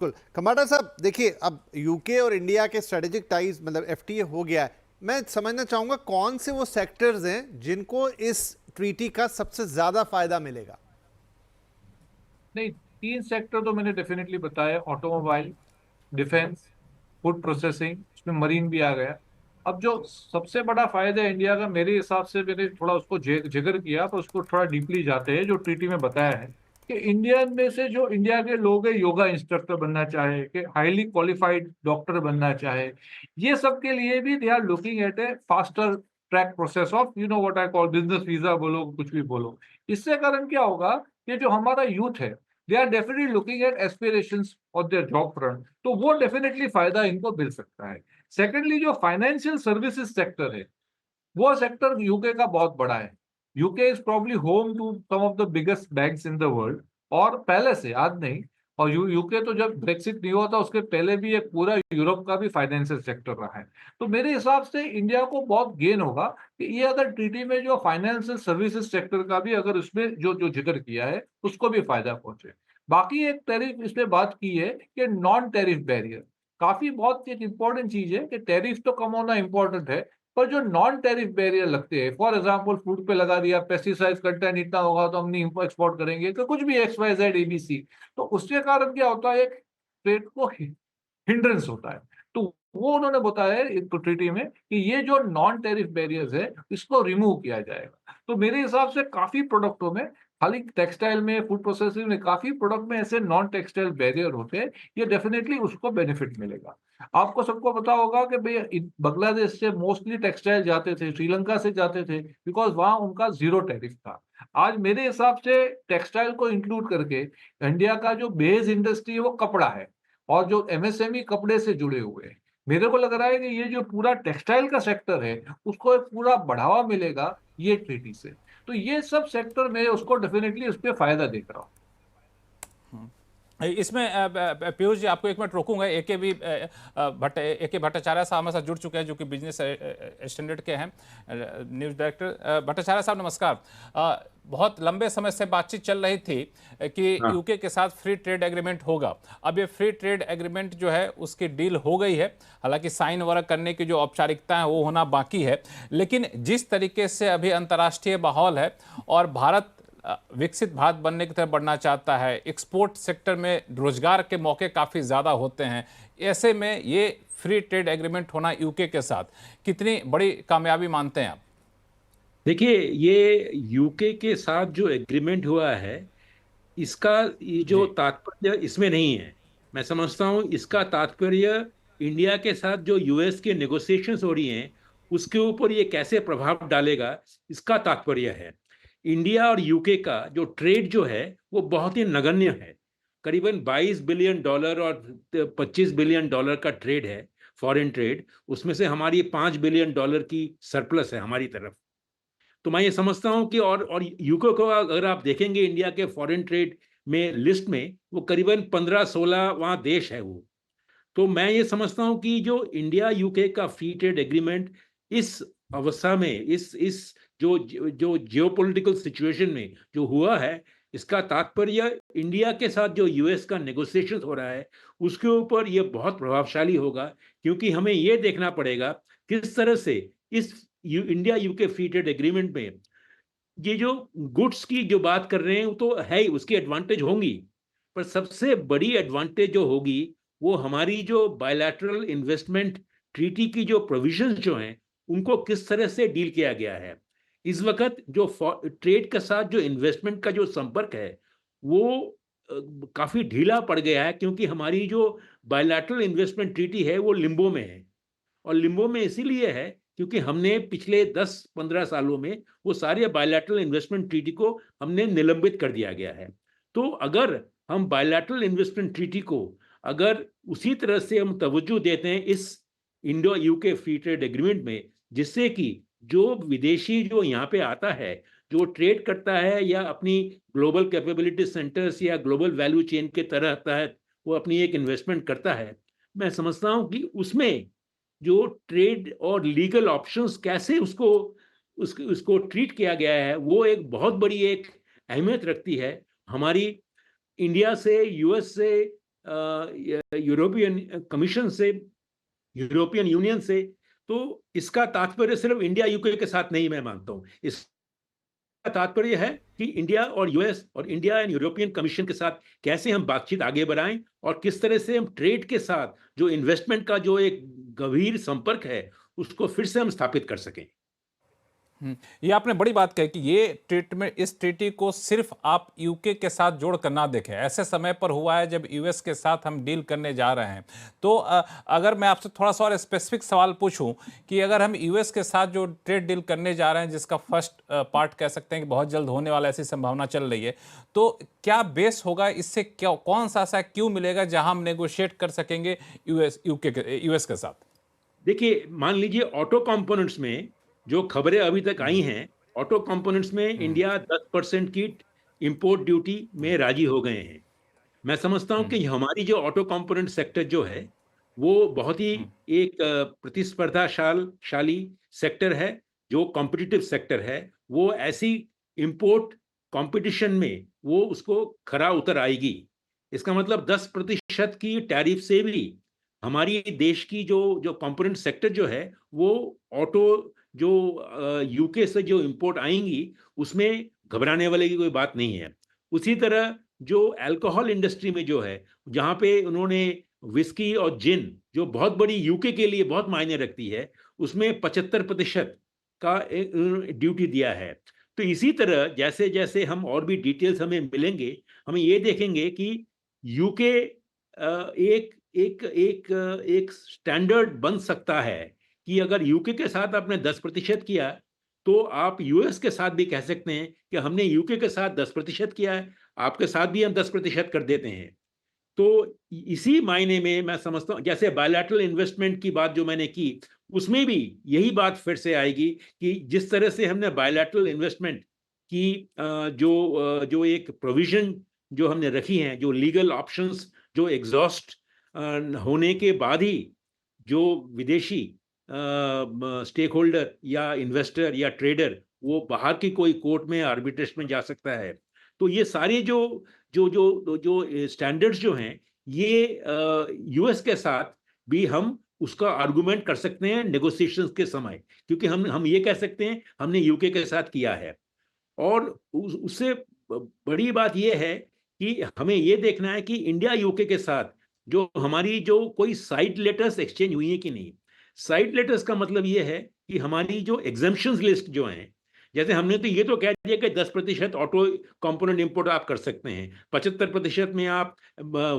बिल्कुल। खम्बाटा साहब देखिए, अब यूके और इंडिया के स्ट्रेटेजिक टाइज मतलब एफटीए हो गया है। मैं समझना चाहूंगा कौन से वो सेक्टर्स हैं जिनको इस ट्रीटी का सबसे ज्यादा फायदा मिलेगा। नहीं, तीन सेक्टर तो मैंने डेफिनेटली बताया। ऑटोमोबाइल, डिफेंस, फूड प्रोसेसिंग, उसमें मरीन भी आ गया। अब जो सबसे बड़ा फायदा है इंडिया का, मेरे हिसाब से, मैंने थोड़ा उसको जिक्र किया, तो उसको थोड़ा डीपली जाते हैं। जो ट्रीटी में बताया है कि इंडिया में से जो इंडिया के लोग हैं, योगा इंस्ट्रक्टर बनना चाहे, कि हाईली क्वालिफाइड डॉक्टर बनना चाहे, ये सब के लिए भी they are looking at a faster track process of what I call business visa, बोलो कुछ भी बोलो। इससे कारण क्या होगा कि जो हमारा यूथ है, they are definitely looking at aspirations of their job front, तो वो डेफिनेटली फायदा इनको मिल सकता है। सेकेंडली, जो फाइनेंशियल सर्विसेज सेक्टर है, वो सेक्टर यूके का बहुत बड़ा है। UK is probably home to some of the biggest banks in the world, और पहले से, आज नहीं। और यूके तो जब ब्रेक्सिट नहीं हुआ था उसके पहले भी एक पूरा यूरोप का भी फाइनेंशियल सेक्टर रहा है। तो मेरे हिसाब से इंडिया को बहुत गेन होगा कि ये अगर ट्रीटी में जो फाइनेंशियल सर्विसेज सेक्टर का भी अगर उसमें जो जो जिक्र किया है उसको भी फायदा पहुंचे। बाकी एक टैरिफ इसमें बात की है कि नॉन टैरिफ बैरियर, काफी बहुत एक इंपॉर्टेंट चीज है कि टैरिफ तो कम होना इंपॉर्टेंट है, पर जो नॉन टैरिफ बैरियर लगते हैं, फॉर एग्जांपल फूड पे लगा दिया, पेस्टिसाइड कंटेंट इतना होगा तो हम नहीं एक्सपोर्ट करेंगे, तो कुछ भी एक्स वाई जेड एबीसी, तो उसके कारण क्या होता है, एक ट्रेड को हिंड्रेंस होता है। तो वो उन्होंने बताया है एक ट्रीटी में कि ये जो नॉन टैरिफ बैरियर्स है इसको रिमूव किया जाएगा। तो मेरे हिसाब से काफी प्रोडक्टों में, खाली टेक्सटाइल में, फूड प्रोसेसिंग में, काफी प्रोडक्ट में ऐसे नॉन टेक्सटाइल बैरियर होते हैं, ये डेफिनेटली उसको बेनिफिट मिलेगा। आपको सबको पता होगा कि भाई बांग्लादेश से मोस्टली टेक्सटाइल जाते थे, श्रीलंका से जाते थे, बिकॉज वहां उनका जीरो टैरिफ था। आज मेरे हिसाब से टेक्सटाइल को इंक्लूड करके इंडिया का जो बेस इंडस्ट्री है वो कपड़ा है, और जो एमएसएमई कपड़े से जुड़े हुए हैं। मेरे को लग रहा है कि ये जो पूरा टेक्सटाइल का सेक्टर है उसको एक पूरा बढ़ावा मिलेगा ये ट्रीटी से। तो ये सब सेक्टर में उसको डेफिनेटली उस पर फायदा देख रहा हूँ। इसमें पीयूष जी, आपको एक मिनट रोकूंगा। ए के भट्टाचार्य साहब हमारे साथ जुड़ चुके हैं, जो कि बिजनेस स्टैंडर्ड के हैं न्यूज़ डायरेक्टर। भट्टाचार्य साहब नमस्कार। बहुत लंबे समय से बातचीत चल रही थी कि हाँ। यूके के साथ फ्री ट्रेड एग्रीमेंट होगा। अब ये फ्री ट्रेड एग्रीमेंट जो है उसकी डील हो गई है, हालांकि साइन वगैरह करने की जो औपचारिकता है वो होना बाकी है। लेकिन जिस तरीके से अभी अंतर्राष्ट्रीय माहौल है और भारत विकसित भारत बनने की तरफ बढ़ना चाहता है, एक्सपोर्ट सेक्टर में रोजगार के मौके काफ़ी ज़्यादा होते हैं, ऐसे में ये फ्री ट्रेड एग्रीमेंट होना यूके के साथ कितनी बड़ी कामयाबी मानते हैं आप? देखिए, ये यूके के साथ जो एग्रीमेंट हुआ है, इसका ये जो जी। तात्पर्य इसमें नहीं है। मैं समझता हूँ इसका तात्पर्य इंडिया के साथ जो यूएस के नेगोशिएशंस हो रही हैं उसके ऊपर ये कैसे प्रभाव डालेगा, इसका तात्पर्य है। इंडिया और यूके का जो ट्रेड जो है वो बहुत ही नगण्य है। करीबन 22 बिलियन डॉलर और 25 बिलियन डॉलर का ट्रेड है, फॉरेन ट्रेड। उसमें से हमारी 5 बिलियन डॉलर की सरप्लस है हमारी तरफ। तो मैं ये समझता हूं कि और यूके को अगर आप देखेंगे इंडिया के फॉरेन ट्रेड में लिस्ट में, वो करीबन 15-16 वहां देश है वो। तो मैं ये समझता हूं कि जो इंडिया यूके का फ्री ट्रेड एग्रीमेंट इस अवस्था में, इस जो जो जियोपॉलिटिकल सिचुएशन में जो हुआ है, इसका तात्पर्य इंडिया के साथ जो यूएस का नेगोशिएशन हो रहा है उसके ऊपर ये बहुत प्रभावशाली होगा। क्योंकि हमें ये देखना पड़ेगा किस तरह से इस India UK free trade agreement में ये जो गुड्स की जो बात कर रहे हैं वो तो है ही, उसकी एडवांटेज होंगी। पर सबसे बड़ी एडवांटेज जो होगी वो हमारी जो बायलैटरल इन्वेस्टमेंट ट्रीटी की जो प्रोविजंस जो हैं उनको किस तरह से डील किया गया है। इस वक्त जो ट्रेड के साथ जो इन्वेस्टमेंट का जो संपर्क है वो काफी ढीला पड़ गया है, क्योंकि हमारी जो बायलैटरल इन्वेस्टमेंट ट्रीटी है वो लिम्बो में है। और लिम्बो में इसीलिए है क्योंकि हमने पिछले 10-15 सालों में वो सारे बायलैटरल इन्वेस्टमेंट ट्रीटी को हमने निलंबित कर दिया गया है। तो अगर हम बायलैटरल इन्वेस्टमेंट ट्रीटी को अगर उसी तरह से हम तवज्जो देते हैं इस Indo UK free trade agreement में, जिससे कि जो विदेशी जो यहाँ पे आता है, जो ट्रेड करता है या अपनी ग्लोबल कैपेबिलिटी सेंटर्स या ग्लोबल वैल्यू चेन के तरह तहत वो अपनी एक इन्वेस्टमेंट करता है, मैं समझता हूँ कि उसमें जो ट्रेड और लीगल ऑप्शंस कैसे उसको ट्रीट किया गया है वो एक बहुत बड़ी एक अहमियत रखती है। हमारी इंडिया से, यूएस से यूरोपियन कमीशन से, यूरोपियन यूनियन से, तो इसका तात्पर्य सिर्फ इंडिया यूके के साथ नहीं मैं मानता हूं। इसका तात्पर्य है कि इंडिया और यूएस और इंडिया एंड यूरोपियन कमीशन के साथ कैसे हम बातचीत आगे बढ़ाएं और किस तरह से हम ट्रेड के साथ जो इन्वेस्टमेंट का जो एक गंभीर संपर्क है उसको फिर से हम स्थापित कर सकें। ये आपने बड़ी बात कही कि ये ट्रीटमेंट, इस ट्रीटी को सिर्फ आप यूके के साथ जोड़ कर ना देखें। ऐसे समय पर हुआ है जब यूएस के साथ हम डील करने जा रहे हैं। तो अगर मैं आपसे थोड़ा सा और स्पेसिफिक सवाल पूछूं कि अगर हम यूएस के साथ जो ट्रेड डील करने जा रहे हैं, जिसका फर्स्ट पार्ट कह सकते हैं कि बहुत जल्द होने वाला, ऐसी संभावना चल रही है, तो क्या बेस होगा इससे? क्या, कौन सा ऐसा क्यों मिलेगा जहां हम नेगोशिएट कर सकेंगे यूएस के साथ? देखिए, मान लीजिए ऑटो कंपोनेंट्स में जो खबरें अभी तक आई हैं, ऑटो कंपोनेंट्स में इंडिया 10% की इंपोर्ट ड्यूटी में राजी हो गए हैं। मैं समझता हूं कि हमारी जो ऑटो कंपोनेंट सेक्टर जो है वो बहुत ही एक प्रतिस्पर्धाशाली सेक्टर है, जो कॉम्पिटिटिव सेक्टर है। वो ऐसी इंपोर्ट कंपटीशन में वो उसको खरा उतर आएगी। इसका मतलब 10% की टैरिफ से भी हमारी देश की जो कंपोनेंट सेक्टर जो है वो ऑटो जो यूके से जो इंपोर्ट आएंगी उसमें घबराने वाले की कोई बात नहीं है। उसी तरह जो अल्कोहल इंडस्ट्री में जो है, जहां पे उन्होंने विस्की और जिन जो बहुत बड़ी यूके के लिए बहुत मायने रखती है, उसमें 75% का ड्यूटी दिया है। तो इसी तरह जैसे जैसे हम और भी डिटेल्स हमें मिलेंगे, हमें ये देखेंगे कि यूके एक एक एक एक स्टैंडर्ड बन सकता है कि अगर यूके के साथ आपने 10% किया तो आप यूएस के साथ भी कह सकते हैं कि हमने यूके के साथ 10% किया है, आपके साथ भी हम 10% कर देते हैं। तो इसी मायने में मैं समझता हूं, जैसे बायलैटरल इन्वेस्टमेंट की बात जो मैंने की, उसमें भी यही बात फिर से आएगी कि जिस तरह से हमने बायलैटरल इन्वेस्टमेंट की जो एक प्रोविजन जो हमने रखी है, जो लीगल ऑप्शंस जो एग्जॉस्ट होने के बाद ही जो विदेशी स्टेक होल्डर या इन्वेस्टर या ट्रेडर वो बाहर की कोई कोर्ट में आर्बिट्रेज में जा सकता है। तो ये सारे जो जो जो जो स्टैंडर्ड्स जो हैं, ये यूएस के साथ भी हम उसका आर्गुमेंट कर सकते हैं नेगोशिएशंस के समय, क्योंकि हम ये कह सकते हैं हमने यूके के साथ किया है। और उससे बड़ी बात यह है कि हमें ये देखना है कि इंडिया यूके के साथ जो हमारी जो कोई साइड लेटर्स एक्सचेंज हुई है कि नहीं। साइड लेटर्स का मतलब ये है कि हमारी जो एग्जेम्पशंस लिस्ट जो हैं, जैसे हमने तो ये तो कह दिया कि 10% ऑटो कंपोनेंट इंपोर्ट आप कर सकते हैं, 75% में आप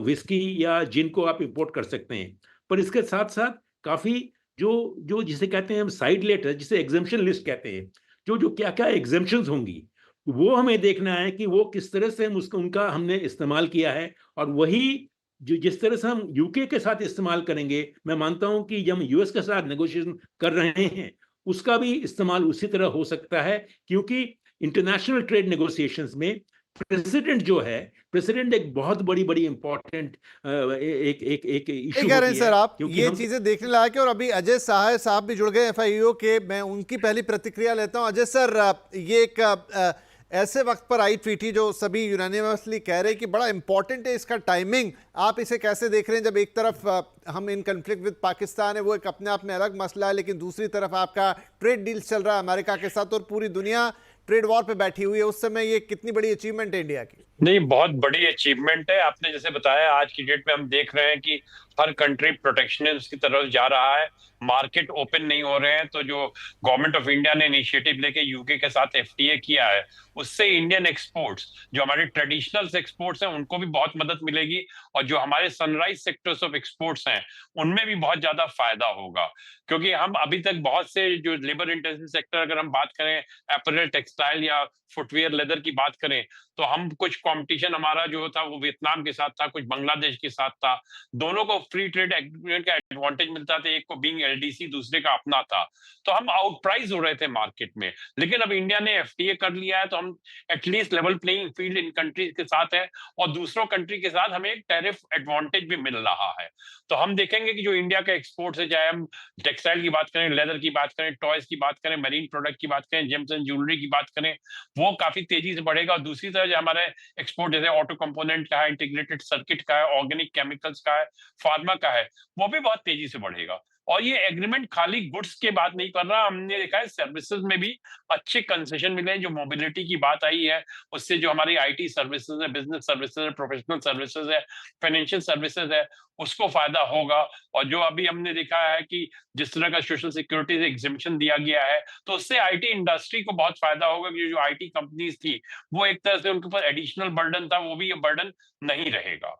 विस्की या जिन को आप इंपोर्ट कर सकते हैं, पर इसके साथ साथ काफी जो जो जिसे कहते हैं हम साइड लेटर, जिसे एग्जेम्पशन लिस्ट कहते हैं, जो जो क्या क्या एग्जेम्पशंस होंगी, वो हमें देखना है कि वो किस तरह से हम उसको उनका हमने इस्तेमाल किया है। और वही जो जिस तरह से हम यूके के साथ इस्तेमाल करेंगे, मैं मानता हूं कि जब हम यूएस के साथ नेगोशिएशन कर रहे हैं उसका भी इस्तेमाल उसी तरह हो सकता है, क्योंकि इंटरनेशनल ट्रेड नेगोशिएशंस में प्रेसिडेंट एक बहुत बड़ी बड़ी इंपॉर्टेंट एक इशू कह रहे हैं सर आप, क्योंकि ये चीजें देखने लायक है। और अभी अजय सहाय साहब भी जुड़ गए एफआईओ के, मैं उनकी पहली प्रतिक्रिया लेता हूं। अजय सर, ये एक ऐसे वक्त पर आई ट्वीटी जो सभी यूनानिमसली कह रहे हैं कि बड़ा इंपॉर्टेंट है इसका टाइमिंग, आप इसे कैसे देख रहे हैं? जब एक तरफ हम इन कन्फ्लिक्ट विद पाकिस्तान है, वो एक अपने आप में अलग मसला है, लेकिन दूसरी तरफ आपका ट्रेड डील चल रहा है अमेरिका के साथ और पूरी दुनिया ट्रेड वॉर पे बैठी हुई है। उस समय ये कितनी बड़ी अचीवमेंट है इंडिया की? नहीं, बहुत बड़ी अचीवमेंट है। आपने जैसे बताया, आज की डेट में हम देख रहे हैं कि हर कंट्री प्रोटेक्शनिज्म की तरफ जा रहा है, मार्केट ओपन नहीं हो रहे हैं। तो जो गवर्नमेंट ऑफ इंडिया ने इनिशिएटिव लेके यूके के साथ एफटीए किया है, उससे इंडियन एक्सपोर्ट्स, जो हमारे ट्रेडिशनल एक्सपोर्ट्स हैं, उनको भी बहुत मदद मिलेगी। और जो हमारे सनराइज सेक्टर्स ऑफ एक्सपोर्ट्स हैं, उनमें भी बहुत ज्यादा फायदा होगा। क्योंकि हम अभी तक बहुत से जो लेबर इंटेंसिव सेक्टर, अगर हम बात करें अपैरल, टेक्सटाइल या फुटवेयर, लेदर की बात करें, तो हम कुछ कंपटीशन हमारा जो था वो वियतनाम के साथ था, कुछ बांग्लादेश के साथ था। दोनों को फ्री ट्रेड एग्रीमेंट का एडवांटेज मिलता था, एक को बीइंग एलडीसी, दूसरे का अपना था। तो हम आउट प्राइस हो रहे थे मार्केट में। लेकिन अब इंडिया ने एफटीए कर लिया है, तो हम एटलीस्ट लेवल प्लेइंग फील्ड इन कंट्रीज के साथ है, और दूसरों कंट्री के साथ हमें एक टैरिफ एडवांटेज भी मिल रहा है। तो हम देखेंगे कि जो इंडिया का एक्सपोर्ट है, चाहे हम टेक्सटाइल की बात करें, लेदर की बात करें, टॉयज की बात करें, मरीन प्रोडक्ट की बात करें, जेम्स एंड ज्वेलरी की बात करें, वो काफी तेजी से बढ़ेगा। और दूसरी तरफ जो हमारे एक्सपोर्ट जैसे ऑटो कंपोनेंट का है, इंटीग्रेटेड सर्किट का है, ऑर्गेनिक केमिकल्स का है, फार्मा का है, वो भी बहुत तेजी से बढ़ेगा। और ये एग्रीमेंट खाली गुड्स के बात नहीं कर रहा, हमने देखा है सर्विसेज में भी अच्छे कंसेशन मिले हैं। जो मोबिलिटी की बात आई है, उससे जो हमारी आईटी सर्विसेज है, बिजनेस सर्विसेज है, प्रोफेशनल सर्विसेज है, फाइनेंशियल सर्विसेज है, उसको फायदा होगा। और जो अभी हमने देखा है कि जिस तरह का सोशल सिक्योरिटी से एग्जिबिशन दिया गया है, तो उससे आईटी इंडस्ट्री को बहुत फायदा होगा कि जो आईटी कंपनीज थी वो एक तरह से उनके ऊपर एडिशनल बर्डन था, वो भी ये बर्डन नहीं रहेगा।